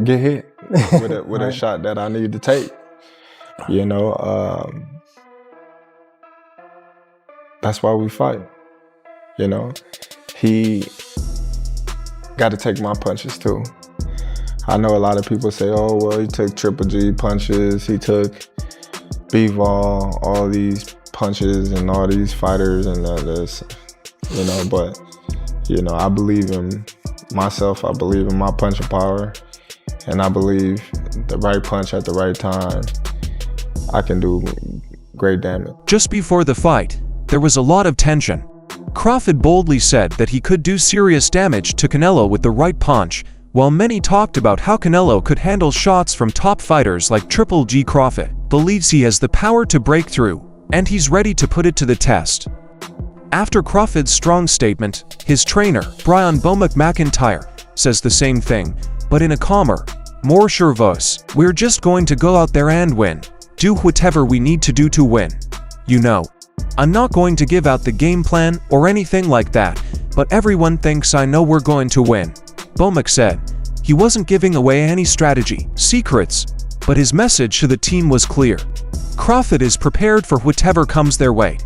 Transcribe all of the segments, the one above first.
get hit with a shot that I need to take. You know, that's why we fight. You know, he got to take my punches too. I know a lot of people say, oh, well, he took Triple G punches, he took Bivol, all these punches and all these fighters and this, you know, but, you know, I believe in myself, I believe in my punching power, and I believe the right punch at the right time, I can do great damage. Just before the fight, there was a lot of tension. Crawford boldly said that he could do serious damage to Canelo with the right punch, while many talked about how Canelo could handle shots from top fighters like Triple G. Crawford believes he has the power to break through, and he's ready to put it to the test. After Crawford's strong statement, his trainer, Brian Bomack McIntyre, says the same thing, but in a calmer, more sure voice. We're just going to go out there and win. Do whatever we need to do to win. You know, I'm not going to give out the game plan or anything like that, but everyone thinks I know we're going to win. Bomack said he wasn't giving away any strategy, secrets, but his message to the team was clear. Crawford is prepared for whatever comes their way.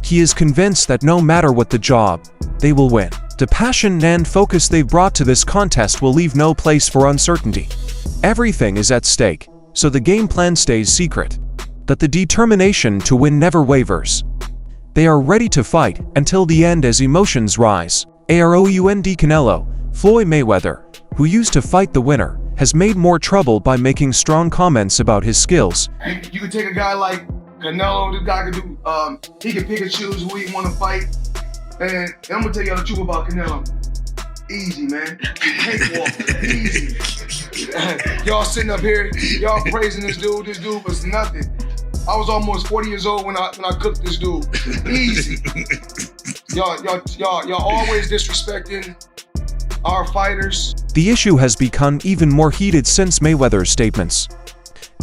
He is convinced that no matter what the job, they will win. The passion and focus they've brought to this contest will leave no place for uncertainty. Everything is at stake, so the game plan stays secret. But the determination to win never wavers. They are ready to fight until the end as emotions rise. AROUND Canelo, Floyd Mayweather, who used to fight the winner, has made more trouble by making strong comments about his skills. You can take a guy like Canelo, this guy can do, he can pick and choose who he want to fight. And I'm gonna tell y'all the truth about Canelo. Easy, man. Cakewalk, easy. Y'all sitting up here, y'all praising this dude was nothing. I was almost 40 years old when I cooked this dude. Easy. Y'all always disrespecting our fighters. The issue has become even more heated since Mayweather's statements.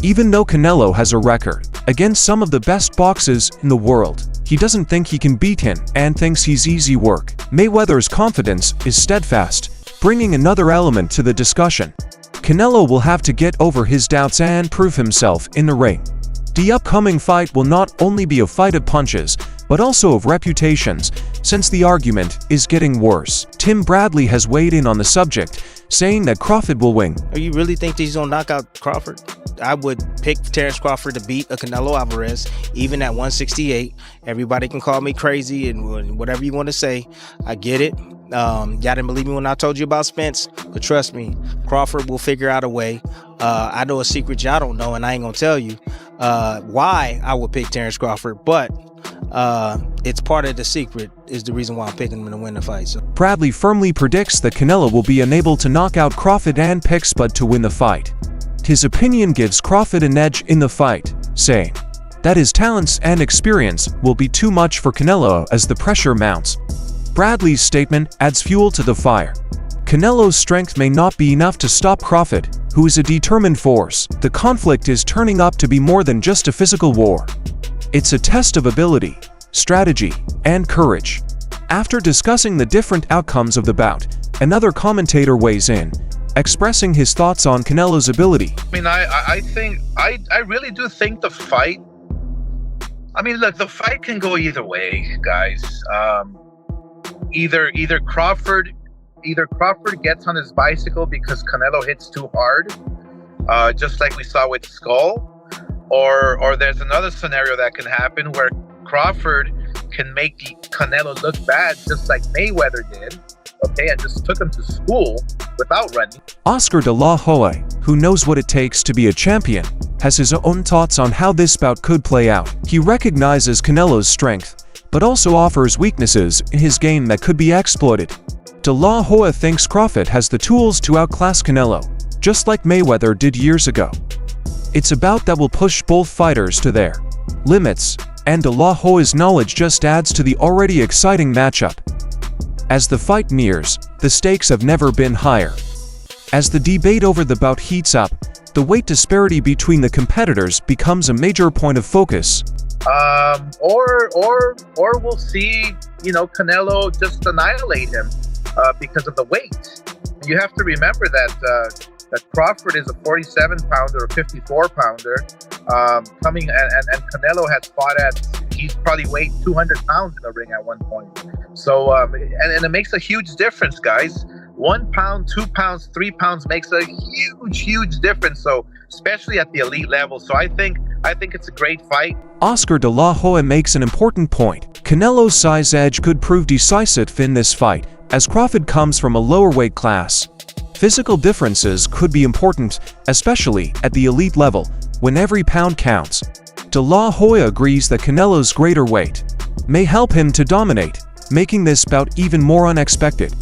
Even though Canelo has a record against some of the best boxers in the world, he doesn't think he can beat him and thinks he's easy work. Mayweather's confidence is steadfast, bringing another element to the discussion. Canelo will have to get over his doubts and prove himself in the ring. The upcoming fight will not only be a fight of punches, but also of reputations, since the argument is getting worse. Tim Bradley has weighed in on the subject, saying that Crawford will win. You really think that he's gonna knock out Crawford? I would pick Terence Crawford to beat a Canelo Alvarez, even at 168. Everybody can call me crazy and whatever you want to say. I get it. Y'all didn't believe me when I told you about Spence, but trust me, Crawford will figure out a way. I know a secret y'all don't know, and I ain't gonna tell you why I would pick Terence Crawford, but it's part of the secret is the reason why I'm picking him to win the fight. So. Bradley firmly predicts that Canelo will be unable to knock out Crawford and picks Bud to win the fight. His opinion gives Crawford an edge in the fight, saying that his talents and experience will be too much for Canelo as the pressure mounts. Bradley's statement adds fuel to the fire. Canelo's strength may not be enough to stop Crawford, who is a determined force. The conflict is turning up to be more than just a physical war. It's a test of ability, strategy, and courage. After discussing the different outcomes of the bout, another commentator weighs in, expressing his thoughts on Canelo's ability. I mean, I really do think the fight, I mean, look, the fight can go either way, guys. Either Crawford gets on his bicycle because Canelo hits too hard, just like we saw with Skull, or there's another scenario that can happen where Crawford can make Canelo look bad, just like Mayweather did, okay, and just took him to school without running. Oscar de la Hoya, who knows what it takes to be a champion, has his own thoughts on how this bout could play out. He recognizes Canelo's strength, but also offers weaknesses in his game that could be exploited. De La Hoya thinks Crawford has the tools to outclass Canelo, just like Mayweather did years ago. It's a bout that will push both fighters to their limits, and De La Hoya's knowledge just adds to the already exciting matchup. As the fight nears, the stakes have never been higher. As the debate over the bout heats up, the weight disparity between the competitors becomes a major point of focus. Or we'll see, Canelo just annihilate him because of the weight. You have to remember that that Crawford is a 47 pounder or 54 pounder, coming and Canelo has fought at, he's probably weighed 200 pounds in the ring at one point. So, and it makes a huge difference, guys. 1 pound, 2 pounds, 3 pounds makes a huge difference. So, especially at the elite level. So I think it's a great fight. Oscar de la Hoya makes an important point. Canelo's size edge could prove decisive in this fight, as Crawford comes from a lower weight class. Physical differences could be important, especially at the elite level, when every pound counts. De la Hoya agrees that Canelo's greater weight may help him to dominate, making this bout even more unexpected.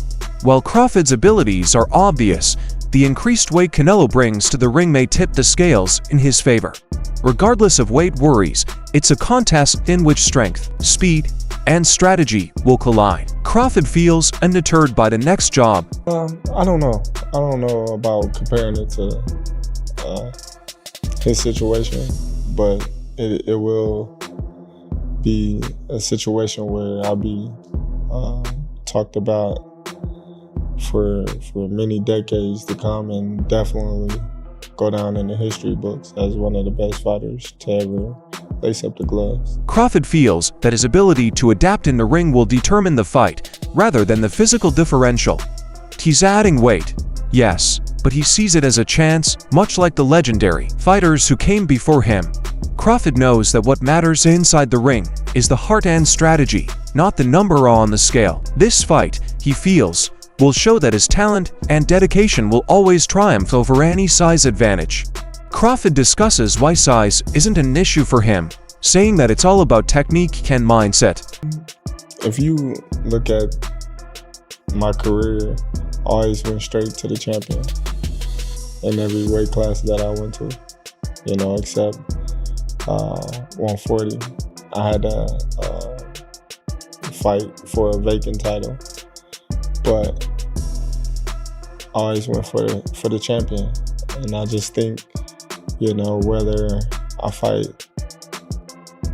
While Crawford's abilities are obvious, the increased weight Canelo brings to the ring may tip the scales in his favor. Regardless of weight worries, it's a contest in which strength, speed, and strategy will collide. Crawford feels undeterred by the next job. I don't know. I don't know about comparing it to his situation, but it will be a situation where I'll be talked about for many decades to come, and definitely go down in the history books as one of the best fighters to ever lace up the gloves. Crawford feels that his ability to adapt in the ring will determine the fight, rather than the physical differential. He's adding weight, yes, but he sees it as a chance, much like the legendary fighters who came before him. Crawford knows that what matters inside the ring is the heart and strategy, not the number on the scale. This fight, he feels, will show that his talent and dedication will always triumph over any size advantage. Crawford discusses why size isn't an issue for him, saying that it's all about technique and mindset. If you look at my career, I always went straight to the champion in every weight class that I went to, except 140. I had to fight for a vacant title, but I always went for the champion. And I just think, whether I fight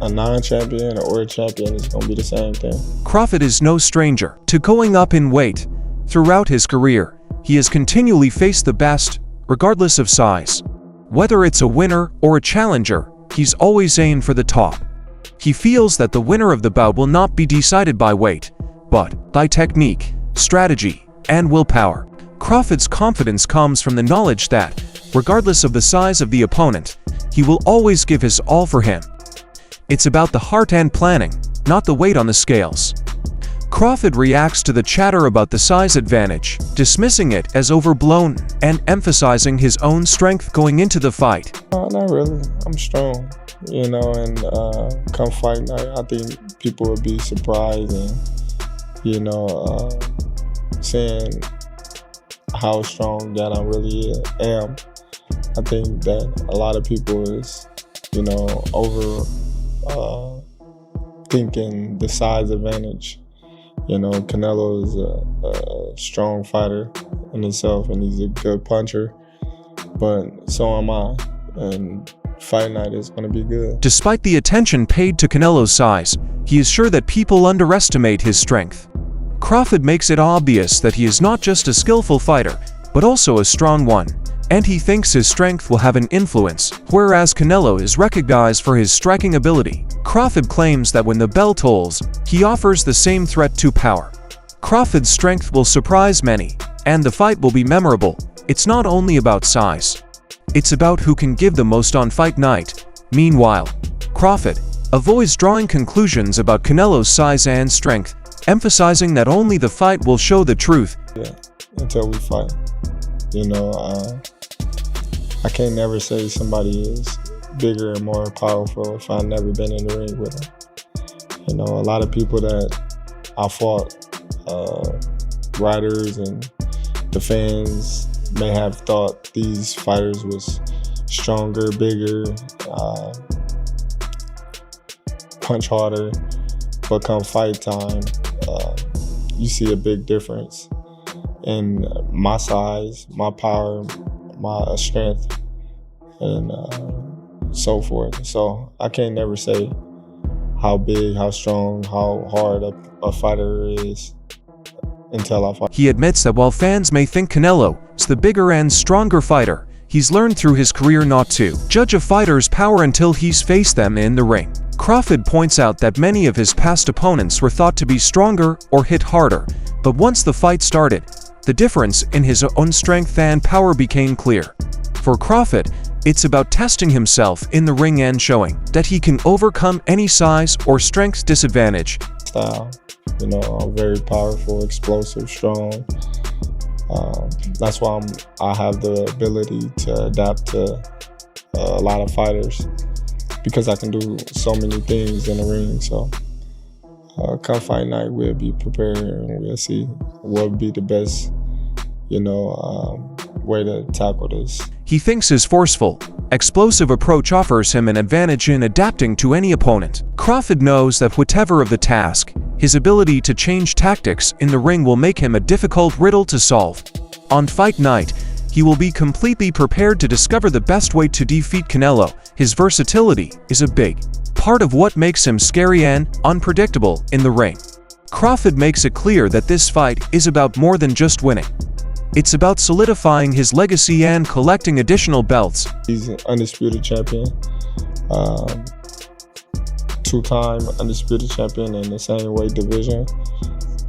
a non-champion or a champion, it's going to be the same thing. Crawford is no stranger to going up in weight. Throughout his career, he has continually faced the best, regardless of size. Whether it's a winner or a challenger, he's always aimed for the top. He feels that the winner of the bout will not be decided by weight, but by technique, strategy, and willpower. Crawford's confidence comes from the knowledge that, regardless of the size of the opponent, he will always give his all for him. It's about the heart and planning, not the weight on the scales. Crawford reacts to the chatter about the size advantage, dismissing it as overblown and emphasizing his own strength going into the fight. Not really. I'm strong, and come fight night, I think people would be surprised and, seeing how strong that I really am. I think that a lot of people is, over thinking the size advantage. Canelo is a strong fighter in himself, and he's a good puncher, but so am I, and fight night is going to be good. Despite the attention paid to Canelo's size, he is sure that people underestimate his strength. Crawford makes it obvious that he is not just a skillful fighter, but also a strong one, and he thinks his strength will have an influence, whereas Canelo is recognized for his striking ability. Crawford claims that when the bell tolls, he offers the same threat to power. Crawford's strength will surprise many, and the fight will be memorable. It's not only about size. It's about who can give the most on fight night. Meanwhile, Crawford avoids drawing conclusions about Canelo's size and strength, emphasizing that only the fight will show the truth. Yeah, until we fight. I can't never say somebody is bigger and more powerful if I've never been in the ring with them. A lot of people that I fought, writers and the fans may have thought these fighters was stronger, bigger, punch harder, but come fight time, you see a big difference in my size, my power, my strength, and so forth. So I can't never say how big, how strong, how hard a fighter is until I fight. He admits that while fans may think Canelo is the bigger and stronger fighter, he's learned through his career not to judge a fighter's power until he's faced them in the ring. Crawford points out that many of his past opponents were thought to be stronger or hit harder, but once the fight started, the difference in his own strength and power became clear. For Crawford, it's about testing himself in the ring and showing that he can overcome any size or strength disadvantage. Style, I'm very powerful, explosive, strong. That's why I have the ability to adapt to a lot of fighters, because I can do so many things in the ring. So come fight night, we'll be prepared and we'll see what would be the best, way to tackle this. He thinks his forceful, explosive approach offers him an advantage in adapting to any opponent. Crawford knows that whatever of the task, his ability to change tactics in the ring will make him a difficult riddle to solve. On fight night, he will be completely prepared to discover the best way to defeat Canelo. His versatility is a big part of what makes him scary and unpredictable in the ring. Crawford makes it clear that this fight is about more than just winning. It's about solidifying his legacy and collecting additional belts. He's an undisputed champion, two-time undisputed champion in the same weight division.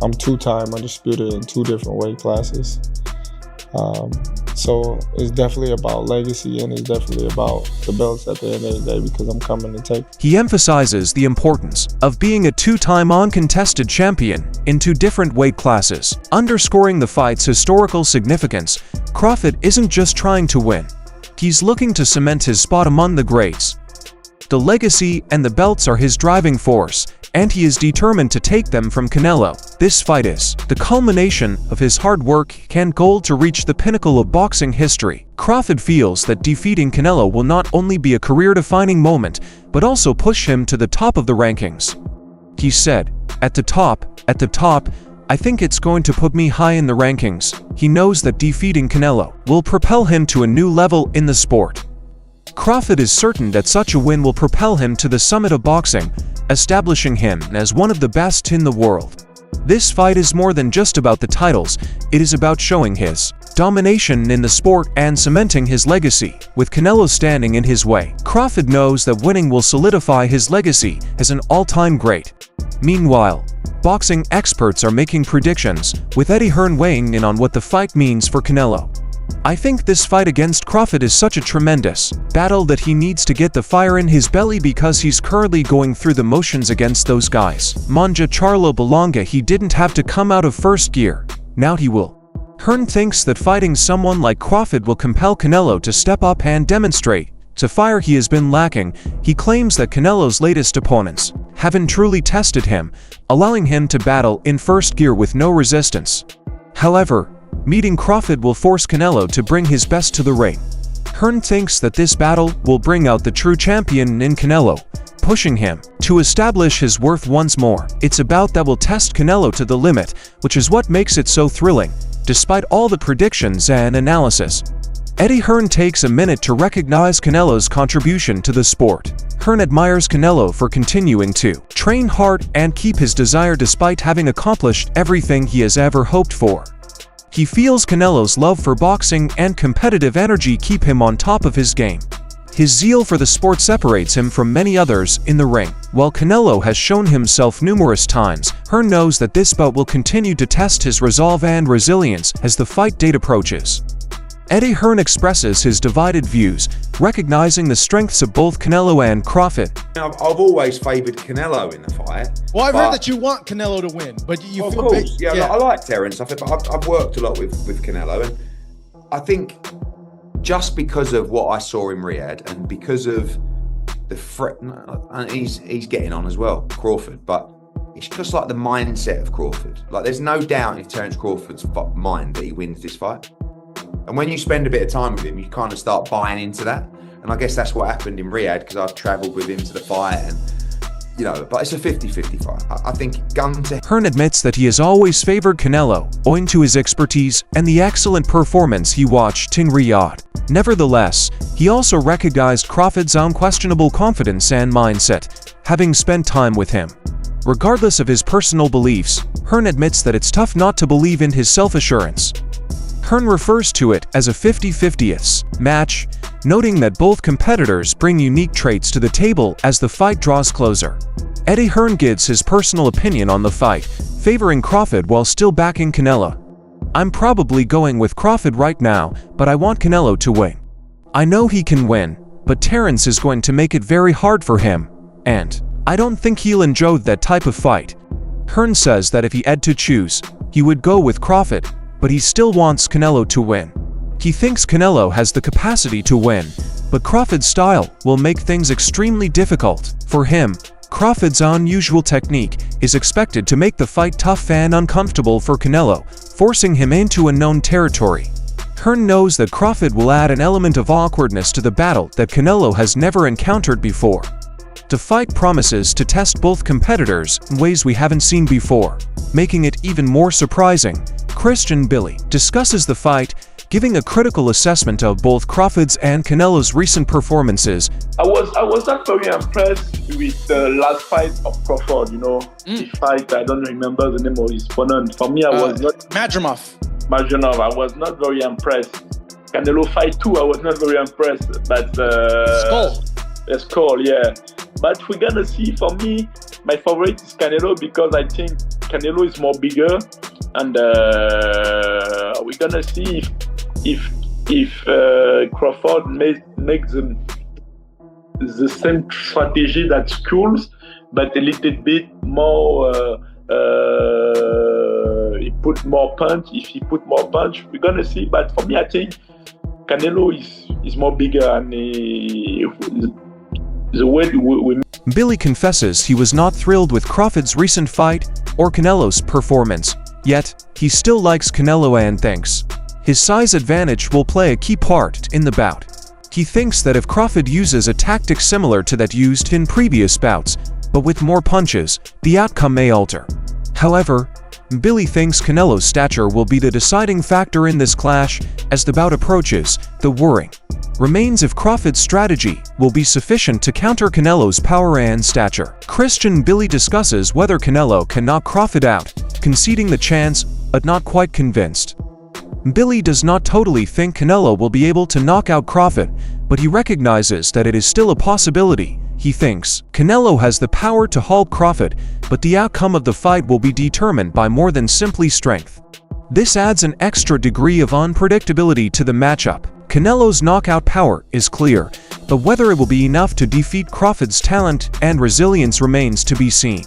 I'm two-time undisputed in 2 different weight classes. So it's definitely about legacy, and it's definitely about the belts at the end of the day, because I'm coming to take. He emphasizes the importance of being a 2-time uncontested champion in 2 different weight classes. Underscoring the fight's historical significance, Crawford isn't just trying to win. He's looking to cement his spot among the greats. The legacy and the belts are his driving force, and he is determined to take them from Canelo. This fight is the culmination of his hard work and goal to reach the pinnacle of boxing history. Crawford feels that defeating Canelo will not only be a career-defining moment, but also push him to the top of the rankings. He said, at the top, I think it's going to put me high in the rankings." He knows that defeating Canelo will propel him to a new level in the sport. Crawford is certain that such a win will propel him to the summit of boxing, establishing him as one of the best in the world. This fight is more than just about the titles, it is about showing his domination in the sport and cementing his legacy. With Canelo standing in his way, Crawford knows that winning will solidify his legacy as an all-time great. Meanwhile, boxing experts are making predictions, with Hearn weighing in on what the fight means for Canelo. "I think this fight against Crawford is such a tremendous battle that he needs to get the fire in his belly because he's currently going through the motions against those guys. Manja Charlo Belonga, he didn't have to come out of first gear. Now he will." Hearn thinks that fighting someone like Crawford will compel Canelo to step up and demonstrate the fire he has been lacking. He claims that Canelo's latest opponents haven't truly tested him, allowing him to battle in first gear with no resistance. However, meeting Crawford will force Canelo to bring his best to the ring. Hearn thinks that this battle will bring out the true champion in Canelo, pushing him to establish his worth once more. It's a bout that will test Canelo to the limit, which is what makes it so thrilling, despite all the predictions and analysis. Hearn takes a minute to recognize Canelo's contribution to the sport. Hearn admires Canelo for continuing to train hard and keep his desire despite having accomplished everything he has ever hoped for. He feels Canelo's love for boxing and competitive energy keep him on top of his game. His zeal for the sport separates him from many others in the ring. While Canelo has shown himself numerous times, Hearn knows that this bout will continue to test his resolve and resilience as the fight date approaches. Hearn expresses his divided views, recognizing the strengths of both Canelo and Crawford. I've always favoured Canelo in the fight. Well, I've heard that you want Canelo to win, but you of feel course, big. I like Terence. I've worked a lot with Canelo, and I think just because of what I saw in Riyadh and because of the threat, and he's getting on as well, Crawford, but it's just like the mindset of Crawford. Like, there's no doubt in Terence Crawford's mind that he wins this fight. And when you spend a bit of time with him, you kind of start buying into that. And I guess that's what happened in Riyadh, because I've travelled with him to the fight, and but it's a 50-50 fight. I think gun to... Hearn admits that he has always favored Canelo, owing to his expertise and the excellent performance he watched in Riyadh. Nevertheless, he also recognized Crawford's unquestionable confidence and mindset, having spent time with him. Regardless of his personal beliefs, Hearn admits that it's tough not to believe in his self-assurance. Hearn refers to it as a 50-50th match, noting that both competitors bring unique traits to the table as the fight draws closer. Eddie Hearn gives his personal opinion on the fight, favoring Crawford while still backing Canelo. "I'm probably going with Crawford right now, but I want Canelo to win. I know he can win, but Terence is going to make it very hard for him, and I don't think he'll enjoy that type of fight." Hearn says that if he had to choose, he would go with Crawford, but he still wants Canelo to win. He thinks Canelo has the capacity to win, but Crawford's style will make things extremely difficult. For him, Crawford's unusual technique is expected to make the fight tough and uncomfortable for Canelo, forcing him into unknown territory. Hearn knows that Crawford will add an element of awkwardness to the battle that Canelo has never encountered before. The fight promises to test both competitors in ways we haven't seen before, making it even more surprising. Christian Billy discusses the fight, giving a critical assessment of both Crawford's and Canelo's recent performances. I was not very impressed with the last fight of Crawford, The fight, I don't remember the name of his opponent. For me, I was not... Madrimov. I was not very impressed. Canelo fight too, I was not very impressed. But Skull, yeah. But we're gonna see. For me, my favorite is Canelo because I think Canelo is more bigger, and we're gonna see if Crawford makes the same strategy that Skulls, but a little bit more. He put more punch. If he put more punch, we're gonna see. But for me, I think Canelo is more bigger, and the way we Billy confesses he was not thrilled with Crawford's recent fight or Canelo's performance, yet he still likes Canelo and thinks his size advantage will play a key part in the bout. He thinks that if Crawford uses a tactic similar to that used in previous bouts, but with more punches, the outcome may alter. However, Billy thinks Canelo's stature will be the deciding factor in this clash. As the bout approaches, the worry remains if Crawford's strategy will be sufficient to counter Canelo's power and stature. Christian Billy discusses whether Canelo can knock Crawford out, conceding the chance, but not quite convinced. Billy does not totally think Canelo will be able to knock out Crawford, but he recognizes that it is still a possibility. He thinks Canelo has the power to halt Crawford, but the outcome of the fight will be determined by more than simply strength. This adds an extra degree of unpredictability to the matchup. Canelo's knockout power is clear, but whether it will be enough to defeat Crawford's talent and resilience remains to be seen.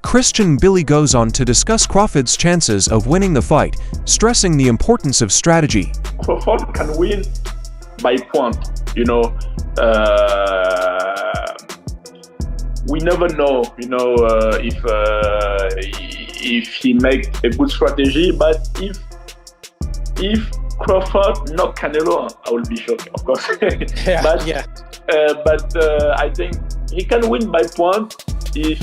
Christian Billy goes on to discuss Crawford's chances of winning the fight, stressing the importance of strategy. Crawford can win by point, we never know, if he makes a good strategy. But if Crawford knock Canelo, I will be shocked, of course. But I think he can win by point if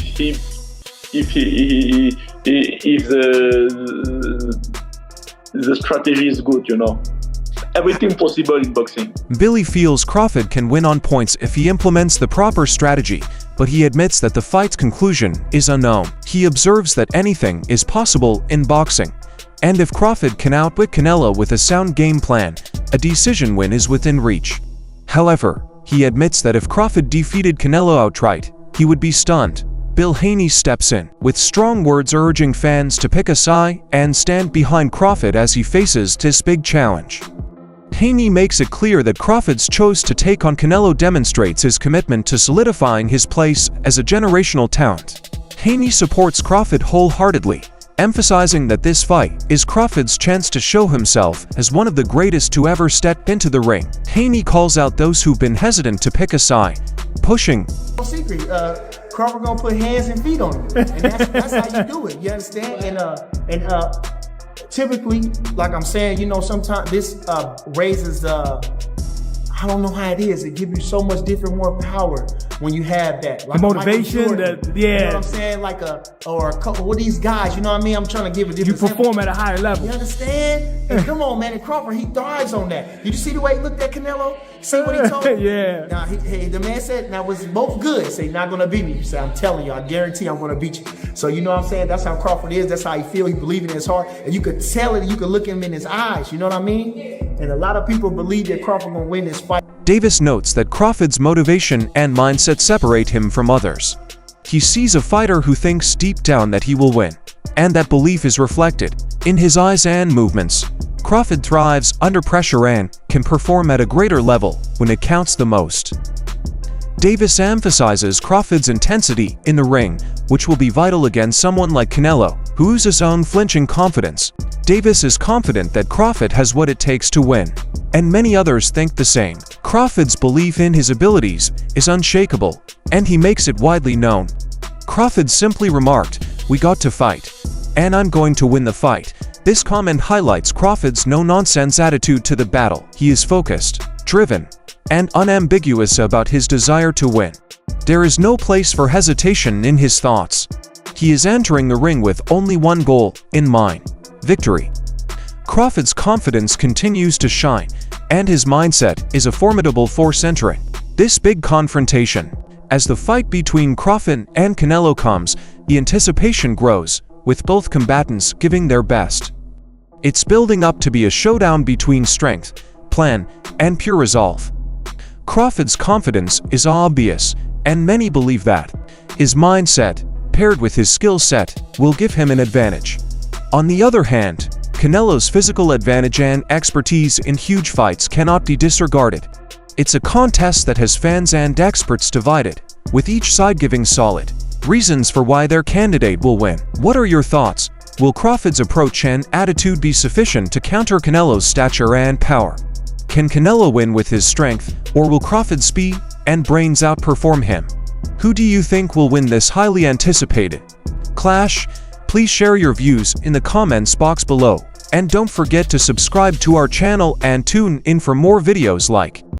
the strategy is good, Everything possible in boxing. Billy feels Crawford can win on points if he implements the proper strategy, but he admits that the fight's conclusion is unknown. He observes that anything is possible in boxing, and if Crawford can outwit Canelo with a sound game plan, a decision win is within reach. However, he admits that if Crawford defeated Canelo outright, he would be stunned. Bill Haney steps in, with strong words urging fans to pick a side and stand behind Crawford as he faces this big challenge. Haney makes it clear that Crawford's choice to take on Canelo demonstrates his commitment to solidifying his place as a generational talent. Haney supports Crawford wholeheartedly, emphasizing that this fight is Crawford's chance to show himself as one of the greatest to ever step into the ring. Haney calls out those who've been hesitant to pick a side, pushing. No secret, Crawford gonna put hands and feet on you, and that's how you do it. You understand? And typically, like I'm saying, sometimes this raises I don't know how it is. It gives you so much more power when you have that. Like the motivation, You know what I'm saying? Or a couple of these guys, you know what I mean? I'm trying to give a different You perform at a higher level. You understand? And come on, man. And Crawford, he thrives on that. Did you see the way he looked at Canelo? See what he told me? Yeah. Now, the man said, now was both good. Say, not gonna beat me. He said, I'm telling you, I guarantee I'm gonna beat you. So you know what I'm saying? That's how Crawford is. That's how he feel. He believe in his heart. And you could tell it. You could look him in his eyes. You know what I mean? And a lot of people believe that Crawford gonna win this fight. Davis notes that Crawford's motivation and mindset separate him from others. He sees a fighter who thinks deep down that he will win, and that belief is reflected in his eyes and movements. Crawford thrives under pressure and can perform at a greater level when it counts the most. Davis emphasizes Crawford's intensity in the ring, which will be vital against someone like Canelo, who oozes unflinching confidence. Davis is confident that Crawford has what it takes to win, and many others think the same. Crawford's belief in his abilities is unshakable, and he makes it widely known. Crawford simply remarked, "We got to fight, and I'm going to win the fight." This comment highlights Crawford's no-nonsense attitude to the battle. He is focused, driven, and unambiguous about his desire to win. There is no place for hesitation in his thoughts. He is entering the ring with only one goal in mind: victory. Crawford's confidence continues to shine, and his mindset is a formidable force entering this big confrontation. As the fight between Crawford and Canelo comes, the anticipation grows, with both combatants giving their best. It's building up to be a showdown between strength, plan, and pure resolve. Crawford's confidence is obvious, and many believe that his mindset, paired with his skill set, will give him an advantage. On the other hand, Canelo's physical advantage and expertise in huge fights cannot be disregarded. It's a contest that has fans and experts divided, with each side giving solid reasons for why their candidate will win. What are your thoughts? Will Crawford's approach and attitude be sufficient to counter Canelo's stature and power? Can Canelo win with his strength, or will Crawford's speed and brains outperform him? Who do you think will win this highly anticipated clash? Please share your views in the comments box below, and don't forget to subscribe to our channel and tune in for more videos like